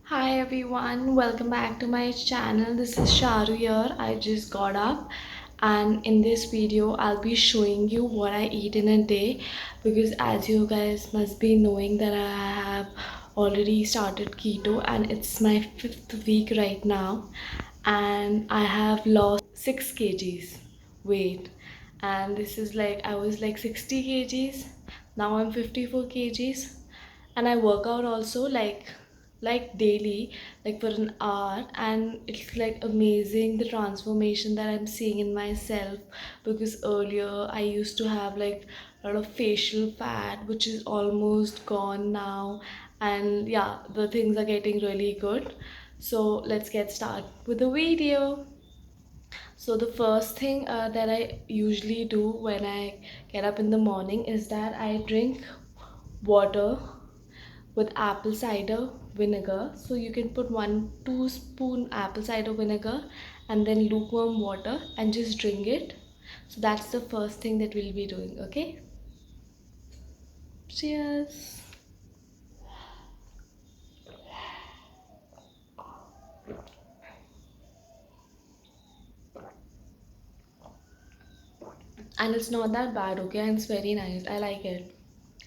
Hi everyone, welcome back to my channel. This is Sharu here. I just got up and in this video I'll be showing you what I eat in a day, because as you guys must be knowing that I have already started keto and it's my 5th week right now, and I have lost 6 kgs weight. And this is like I was like 60 kgs, now I'm 54 kgs. And I work out also like daily, like for an hour, and it's like amazing the transformation that I'm seeing in myself, because earlier I used to have like a lot of facial fat which is almost gone now. And yeah, the things are getting really good. So let's get started with the video. So the first thing that I usually do when I get up in the morning is that I drink water with apple cider vinegar. So you can put 1-2 spoon apple cider vinegar and then lukewarm water and just drink it. So that's the first thing that we'll be doing. Okay, cheers. And it's not that bad, okay, and it's very nice. I like it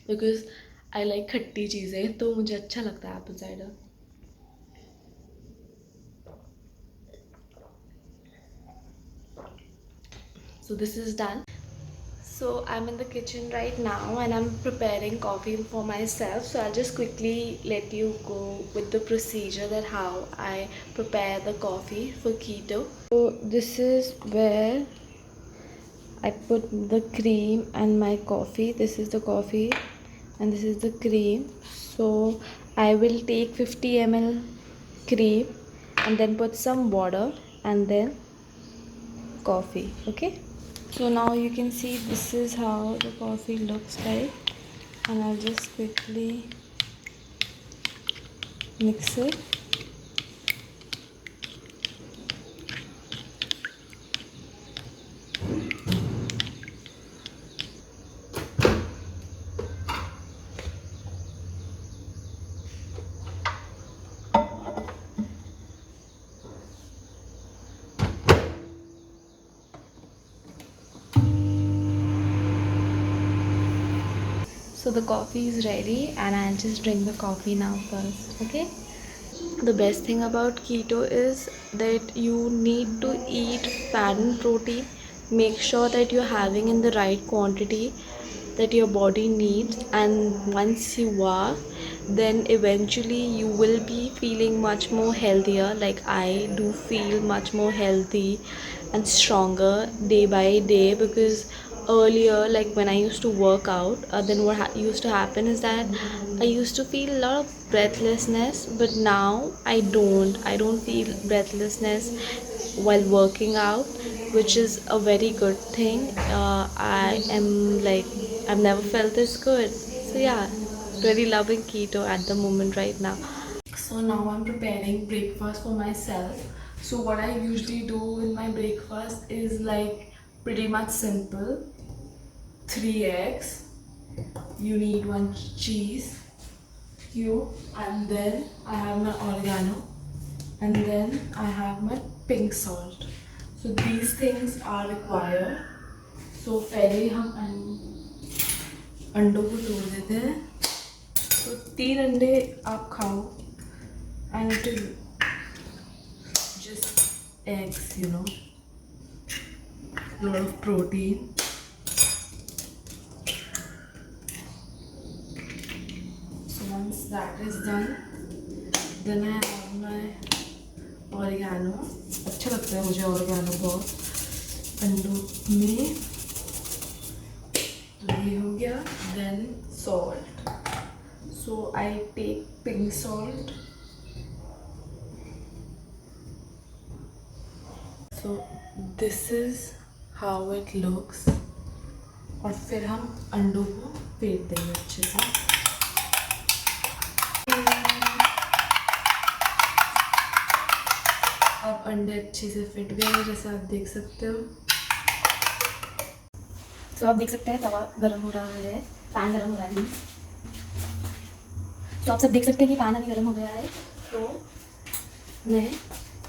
because I like खट्टी चीज़ें, तो मुझे अच्छा लगता है apple cider. So this is done. So I'm in the kitchen right now and I'm preparing coffee for myself. So I'll just quickly let you go with the procedure that how I prepare the coffee for keto. So this is where I put the cream and my coffee. This is the coffee and this is the cream. So I will take 50 ml cream and then put some water and then coffee. Okay. So now you can see this is how the coffee looks like, and I'll just quickly mix it. So the coffee is ready and I'll just drink the coffee now first. Okay. The best thing about keto is that you need to eat fat and protein. Make sure that you're having in the right quantity that your body needs, and once you are, then eventually you will be feeling much more healthier. Like I do feel much more healthy and stronger day by day, because earlier, like when I used to work out, then what used to happen is that I used to feel a lot of breathlessness, but now I don't feel breathlessness while working out, which is a very good thing. I am like, I've never felt this good. So yeah, really loving keto at the moment right now. So now I'm preparing breakfast for myself. So what I usually do with my breakfast is like pretty much simple. 3 eggs, you need 1 cheese cube, and then I have my oregano, and then I have my pink salt. So these things are required. So पहले हम अंडों को तोड़ देते हैं. तो 3 अंडे आप खाओ, and it is just eggs, lot of protein. So once that is done, then I have my oregano. अच्छा लगता है मुझे oregano बहुत अंडों में. तो ये हो गया. Then salt. So I take pink salt. So this is how it looks. और फिर हम अंडों को फेंट देंगे अच्छे से. अब अंडे अच्छे से फिट गए हैं, जैसे आप देख सकते हो. तो आप देख सकते हैं तवा गर्म हो रहा है, पैन गर्म हो रहा है. तो आप सब देख सकते हैं कि पैन अभी गर्म हो गया है. तो मैं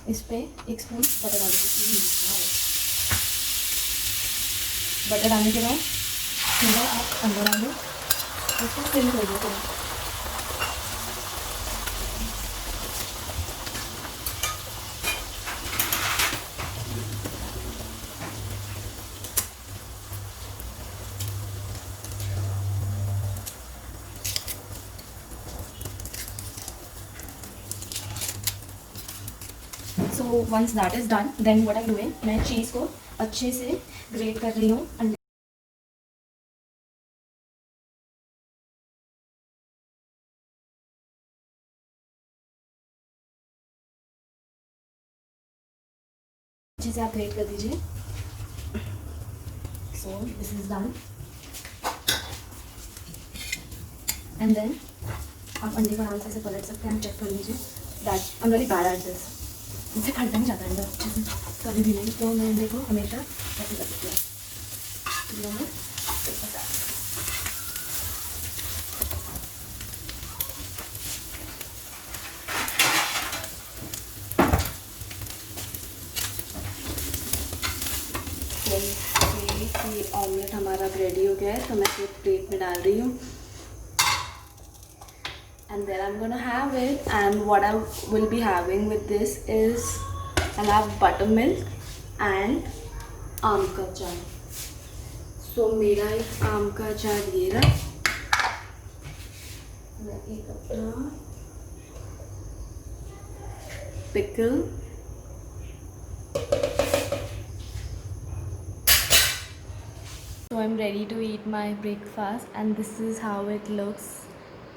इस पे 1 स्पून बटर डालूंगी। बटर डालने के बाद थोड़ा आप अंदर डालो, उसको फिल कर दो। So once that is done, then what I am doing, मैं चीज़ को अच्छे से ग्रेट कर रही हूँ। अच्छे से आप ग्रेट कर दीजिए। So this is done. And then आप अंडे को आराम से पलट सकते हैं, चेक कर लीजिए। That I am very bad at this, मुझसे खड़ता नहीं जाता अंडा अच्छे से, कभी भी नहीं। तो मैं अंडे को हमेशा ऐसे कर सकती हूँ। ये ऑमलेट हमारा रेडी हो गया है, तो मैं इसे प्लेट में डाल रही हूँ। And then I'm gonna have it, and what I will be having with this is I'll have buttermilk and आम का अचार। So मेरा एक आम का अचार ये रहा। मैं एक अपना pickle, so I'm ready to eat my breakfast, and this is how it looks.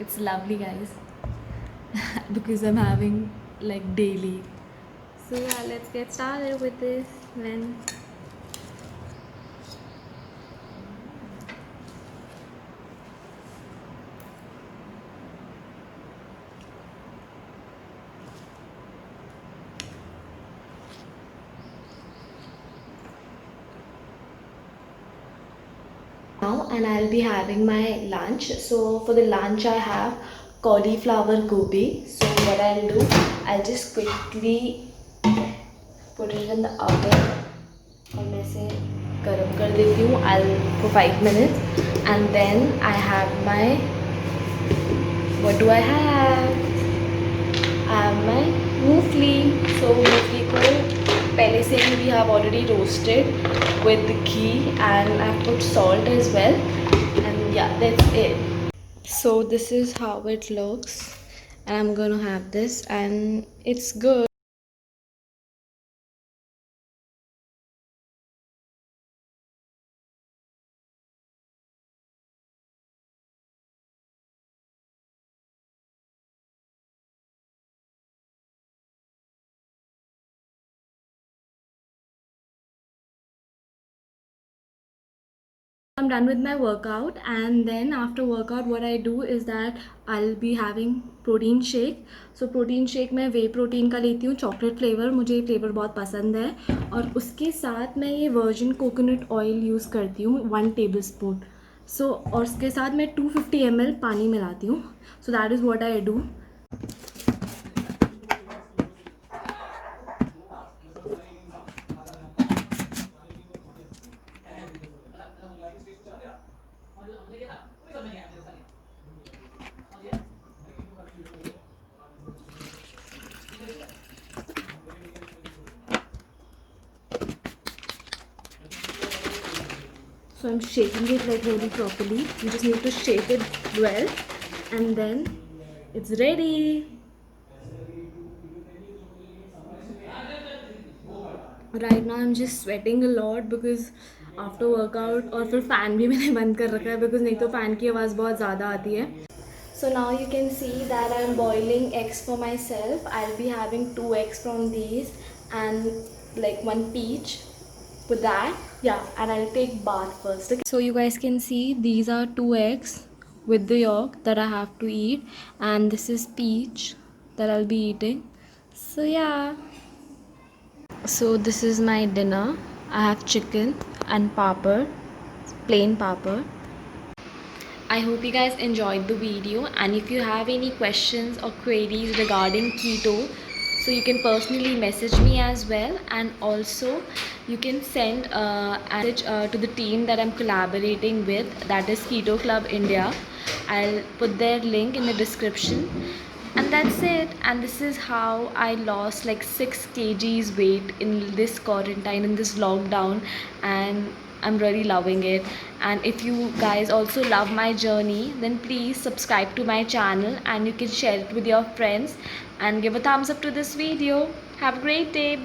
It's lovely, guys. Because I'm having like daily. So yeah, let's get started with this then. Now, and I'll be having my lunch. So for the lunch I have cauliflower gobi. So what I'll do, I'll just quickly put it in the oven और मैं इसे गर्म कर देती हूँ। I'll for 5 minutes, and then I have my, what do I have? I have my मूंगफली। So मूंगफली को पहले से ही we have already roasted with the ghee, and I've put salt as well, and yeah, that's it. So this is how it looks, and I'm gonna have this, and it's good. I'm done with my workout, and then after workout what I do is that I'll be having protein shake. So protein shake मैं वे protein का लेती हूँ, chocolate flavour, मुझे ये flavour बहुत पसंद है। और उसके साथ मैं ये वर्जिन कोकोनट ऑयल यूज़ करती हूँ 1 टेबल स्पून। सो और उसके साथ मैं 250 ml पानी मिलाती हूँ। So that is what I do. So I'm shaking it like really properly. You just need to shake it well, and then it's ready. Right now I'm just sweating a lot because after workout, और फिर fan भी मैंने बंद कर रखा है because नहीं तो फ़ैन की आवाज़ बहुत ज़्यादा आती है. So now you can see that I'm boiling eggs for myself. I'll be having 2 eggs from these and like 1 peach with that. Yeah, and I'll take bath first. Okay? So you guys can see these are 2 eggs with the yolk that I have to eat, and this is peach that I'll be eating. So yeah. So this is my dinner. I have chicken and papad, plain papad. I hope you guys enjoyed the video, and if you have any questions or queries regarding keto, So you can personally message me as well, and also you can send a message to the team that I'm collaborating with, that is Keto Club India. I'll put their link in the description. And that's it. And this is how I lost like 6 kgs weight in this quarantine, in this lockdown, and I'm really loving it. And if you guys also love my journey, then please subscribe to my channel, and you can share it with your friends and give a thumbs up to this video. Have a great day. Bye.